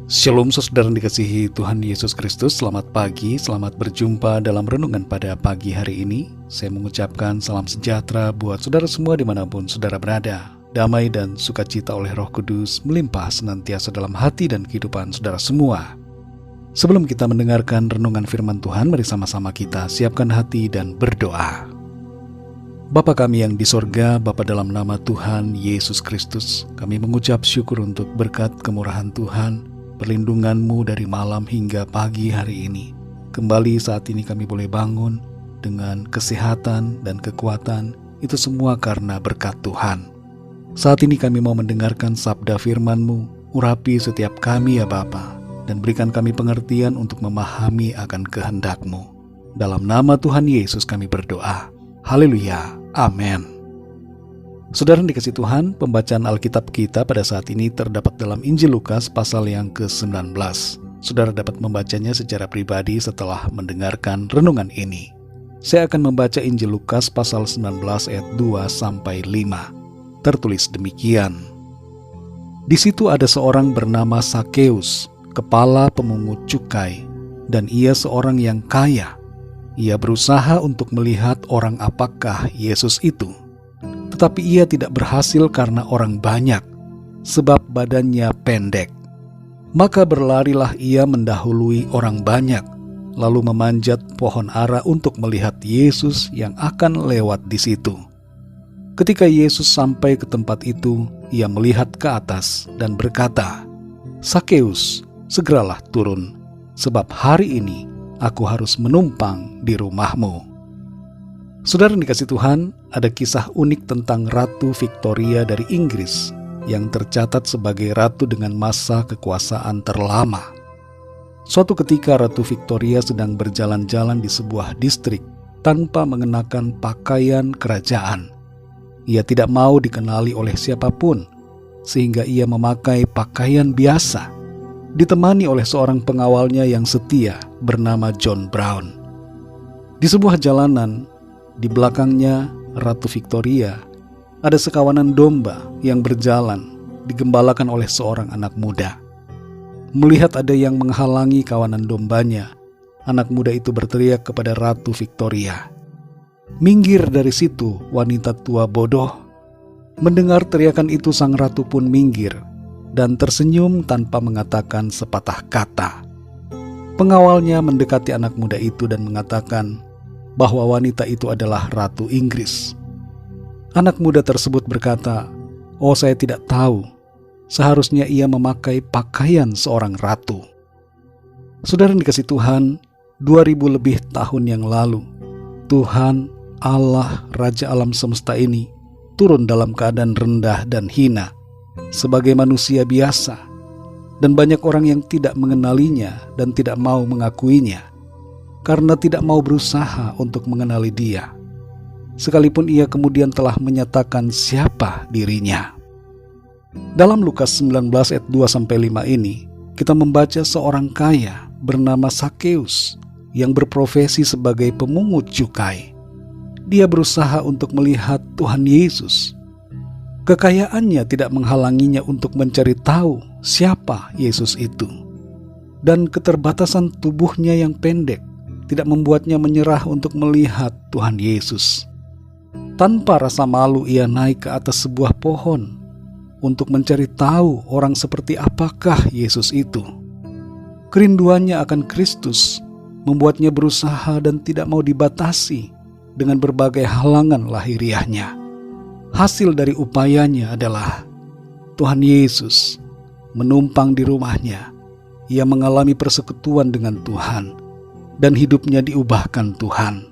Shalom saudara dikasihi Tuhan Yesus Kristus. Selamat pagi, selamat berjumpa dalam renungan pada pagi hari ini. Saya mengucapkan salam sejahtera buat saudara semua dimanapun saudara berada. Damai dan sukacita oleh Roh Kudus melimpah senantiasa dalam hati dan kehidupan saudara semua. Sebelum kita mendengarkan renungan firman Tuhan, mari sama-sama kita siapkan hati dan berdoa. Bapa kami yang di sorga, Bapa dalam nama Tuhan Yesus Kristus, kami mengucap syukur untuk berkat kemurahan Tuhan, perlindungan-Mu dari malam hingga pagi hari ini. Kembali saat ini kami boleh bangun dengan kesehatan dan kekuatan, itu semua karena berkat Tuhan. Saat ini kami mau mendengarkan sabda firman-Mu, urapi setiap kami ya Bapa, dan berikan kami pengertian untuk memahami akan kehendak-Mu. Dalam nama Tuhan Yesus kami berdoa. Haleluya, amin. Saudara dikasih Tuhan, pembacaan Alkitab kita pada saat ini terdapat dalam Injil Lukas pasal yang ke-19. Saudara dapat membacanya secara pribadi setelah mendengarkan renungan ini. Saya akan membaca Injil Lukas pasal 19 ayat 2-5. Tertulis demikian. Di situ ada seorang bernama Sakeus, kepala pemungut cukai, dan ia seorang yang kaya. Ia berusaha untuk melihat orang apakah Yesus itu. Tetapi ia tidak berhasil karena orang banyak, sebab badannya pendek. Maka berlarilah ia mendahului orang banyak, lalu memanjat pohon ara untuk melihat Yesus yang akan lewat di situ. Ketika Yesus sampai ke tempat itu, ia melihat ke atas dan berkata, "Sakeus, segeralah turun, sebab hari ini aku harus menumpang di rumahmu." Saudara dikasih Tuhan, ada kisah unik tentang Ratu Victoria dari Inggris yang tercatat sebagai ratu dengan masa kekuasaan terlama. Suatu ketika Ratu Victoria sedang berjalan-jalan di sebuah distrik tanpa mengenakan pakaian kerajaan. Ia tidak mau dikenali oleh siapapun, sehingga ia memakai pakaian biasa, ditemani oleh seorang pengawalnya yang setia bernama John Brown. Di sebuah jalanan, di belakangnya Ratu Victoria, ada sekawanan domba yang berjalan, digembalakan oleh seorang anak muda. Melihat ada yang menghalangi kawanan dombanya, anak muda itu berteriak kepada Ratu Victoria, "Minggir dari situ, wanita tua bodoh." Mendengar teriakan itu, sang ratu pun minggir dan tersenyum tanpa mengatakan sepatah kata. Pengawalnya mendekati anak muda itu dan mengatakan bahwa wanita itu adalah Ratu Inggris. Anak muda tersebut berkata, "Oh, saya tidak tahu. Seharusnya ia memakai pakaian seorang ratu." Saudara dikasih Tuhan, 2000 lebih tahun yang lalu, Tuhan Allah Raja alam semesta ini turun dalam keadaan rendah dan hina sebagai manusia biasa, dan banyak orang yang tidak mengenalinya dan tidak mau mengakuinya karena tidak mau berusaha untuk mengenali Dia, sekalipun Ia kemudian telah menyatakan siapa dirinya. Dalam Lukas 19 ayat 2-5 ini, kita membaca seorang kaya bernama Sakeus yang berprofesi sebagai pemungut cukai. Dia berusaha untuk melihat Tuhan Yesus. Kekayaannya tidak menghalanginya untuk mencari tahu siapa Yesus itu. Dan keterbatasan tubuhnya yang pendek tidak membuatnya menyerah untuk melihat Tuhan Yesus. Tanpa rasa malu ia naik ke atas sebuah pohon untuk mencari tahu orang seperti apakah Yesus itu. Kerinduannya akan Kristus membuatnya berusaha dan tidak mau dibatasi dengan berbagai halangan lahiriahnya. Hasil dari upayanya adalah Tuhan Yesus menumpang di rumahnya. Ia mengalami persekutuan dengan Tuhan, dan hidupnya diubahkan Tuhan.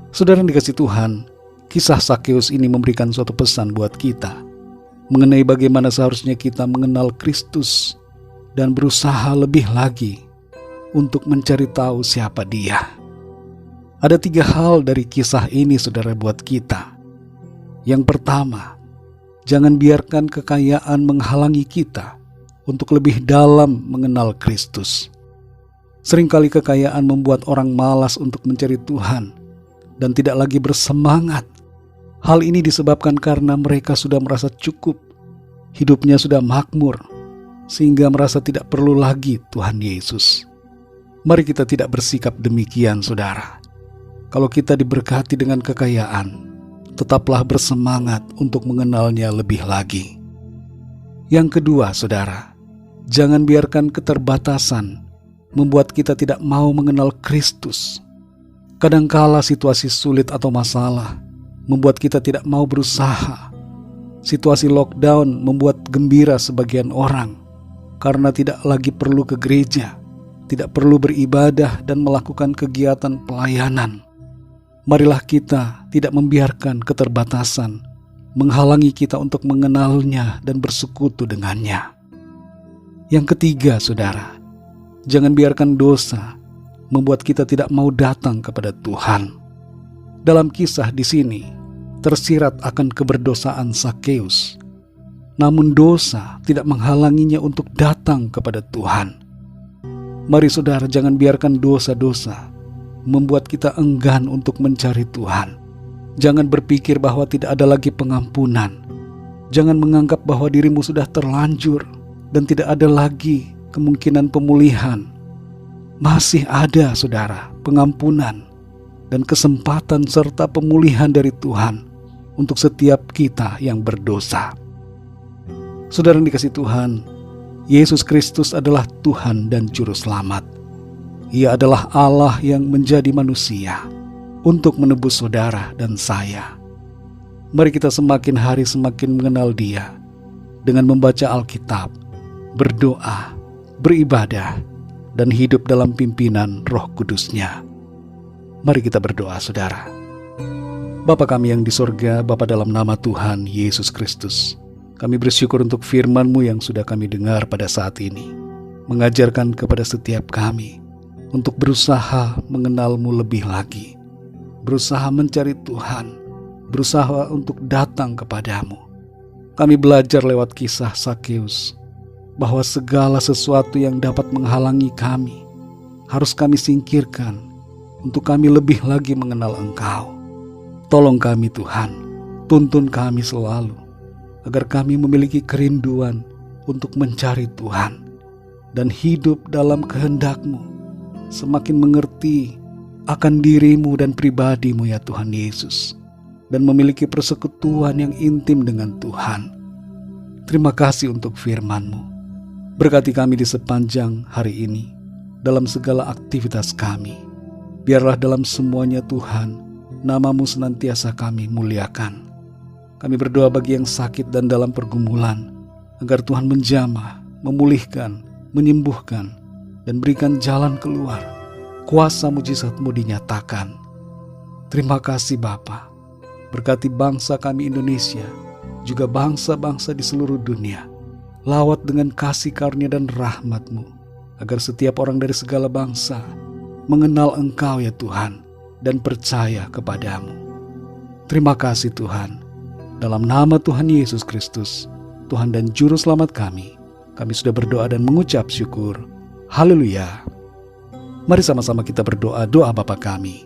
Saudara dikasih Tuhan, kisah Sakeus ini memberikan suatu pesan buat kita mengenai bagaimana seharusnya kita mengenal Kristus dan berusaha lebih lagi untuk mencari tahu siapa Dia. Ada 3 hal dari kisah ini saudara buat kita. Yang pertama, jangan biarkan kekayaan menghalangi kita untuk lebih dalam mengenal Kristus. Seringkali kekayaan membuat orang malas untuk mencari Tuhan dan tidak lagi bersemangat. Hal ini disebabkan karena mereka sudah merasa cukup, hidupnya sudah makmur, sehingga merasa tidak perlu lagi Tuhan Yesus. Mari kita tidak bersikap demikian, saudara. Kalau kita diberkati dengan kekayaan, tetaplah bersemangat untuk mengenalnya lebih lagi. Yang kedua, saudara, jangan biarkan keterbatasan membuat kita tidak mau mengenal Kristus. Kadangkala situasi sulit atau masalah membuat kita tidak mau berusaha. Situasi lockdown membuat gembira sebagian orang karena tidak lagi perlu ke gereja, tidak perlu beribadah dan melakukan kegiatan pelayanan. Marilah kita tidak membiarkan keterbatasan menghalangi kita untuk mengenalnya dan bersekutu dengannya. Yang ketiga, saudara, jangan biarkan dosa membuat kita tidak mau datang kepada Tuhan. Dalam kisah di sini tersirat akan keberdosaan Sakeus, namun dosa tidak menghalanginya untuk datang kepada Tuhan. Mari saudara, jangan biarkan dosa-dosa membuat kita enggan untuk mencari Tuhan. Jangan berpikir bahwa tidak ada lagi pengampunan. Jangan menganggap bahwa dirimu sudah terlanjur dan tidak ada lagi kemungkinan pemulihan. Masih ada, saudara, pengampunan dan kesempatan serta pemulihan dari Tuhan untuk setiap kita yang berdosa. Saudara yang dikasihi Tuhan, Yesus Kristus adalah Tuhan dan Juru Selamat. Ia adalah Allah yang menjadi manusia untuk menebus saudara dan saya. Mari kita semakin hari semakin mengenal Dia dengan membaca Alkitab, berdoa, beribadah, dan hidup dalam pimpinan Roh Kudus-Nya. Mari kita berdoa, saudara. Bapa kami yang di sorga, Bapa dalam nama Tuhan Yesus Kristus, kami bersyukur untuk firman-Mu yang sudah kami dengar pada saat ini, mengajarkan kepada setiap kami untuk berusaha mengenal-Mu lebih lagi, berusaha mencari Tuhan, berusaha untuk datang kepadamu. Kami belajar lewat kisah Sakeus bahwa segala sesuatu yang dapat menghalangi kami harus kami singkirkan untuk kami lebih lagi mengenal Engkau. Tolong kami Tuhan, tuntun kami selalu agar kami memiliki kerinduan untuk mencari Tuhan dan hidup dalam kehendak-Mu, semakin mengerti akan diri-Mu dan pribadi-Mu ya Tuhan Yesus, dan memiliki persekutuan yang intim dengan Tuhan. Terima kasih untuk firman-Mu. Berkati kami di sepanjang hari ini, dalam segala aktivitas kami. Biarlah dalam semuanya Tuhan, nama-Mu senantiasa kami muliakan. Kami berdoa bagi yang sakit dan dalam pergumulan, agar Tuhan menjamah, memulihkan, menyembuhkan, dan berikan jalan keluar. Kuasa mujizat-Mu dinyatakan. Terima kasih Bapa. Berkati bangsa kami Indonesia, juga bangsa-bangsa di seluruh dunia. Lawat dengan kasih karunia dan rahmat-Mu, agar setiap orang dari segala bangsa mengenal Engkau ya Tuhan, dan percaya kepadamu. Terima kasih Tuhan. Dalam nama Tuhan Yesus Kristus, Tuhan dan Juru Selamat kami sudah berdoa dan mengucap syukur. Haleluya. Mari sama-sama kita berdoa doa Bapa kami.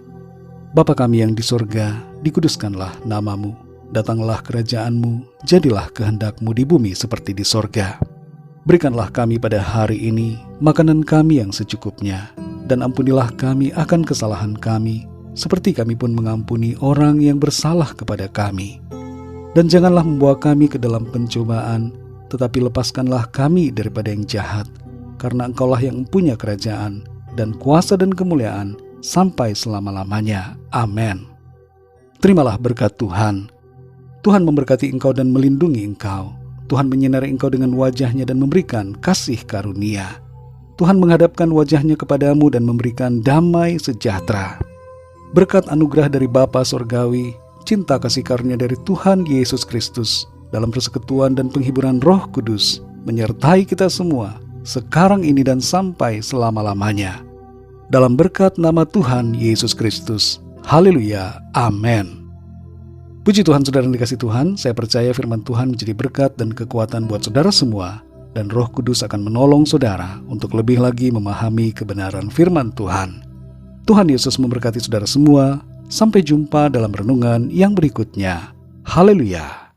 Bapa kami yang di sorga, dikuduskanlah nama-Mu, datanglah kerajaan-Mu, jadilah kehendak-Mu di bumi seperti di sorga. Berikanlah kami pada hari ini makanan kami yang secukupnya, dan ampunilah kami akan kesalahan kami, seperti kami pun mengampuni orang yang bersalah kepada kami. Dan janganlah membawa kami ke dalam pencobaan, tetapi lepaskanlah kami daripada yang jahat, karena Engkaulah yang mempunyai kerajaan, dan kuasa dan kemuliaan, sampai selama-lamanya. Amin. Terimalah berkat Tuhan. Tuhan memberkati engkau dan melindungi engkau. Tuhan menyinari engkau dengan wajah-Nya dan memberikan kasih karunia. Tuhan menghadapkan wajah-Nya kepadamu dan memberikan damai sejahtera. Berkat anugerah dari Bapa Sorgawi, cinta kasih karunia dari Tuhan Yesus Kristus, dalam persekutuan dan penghiburan Roh Kudus, menyertai kita semua, sekarang ini dan sampai selama-lamanya. Dalam berkat nama Tuhan Yesus Kristus. Haleluya. Amin. Puji Tuhan, saudara yang dikasihi Tuhan, saya percaya firman Tuhan menjadi berkat dan kekuatan buat saudara semua, dan Roh Kudus akan menolong saudara untuk lebih lagi memahami kebenaran firman Tuhan. Tuhan Yesus memberkati saudara semua. Sampai jumpa dalam renungan yang berikutnya. Haleluya.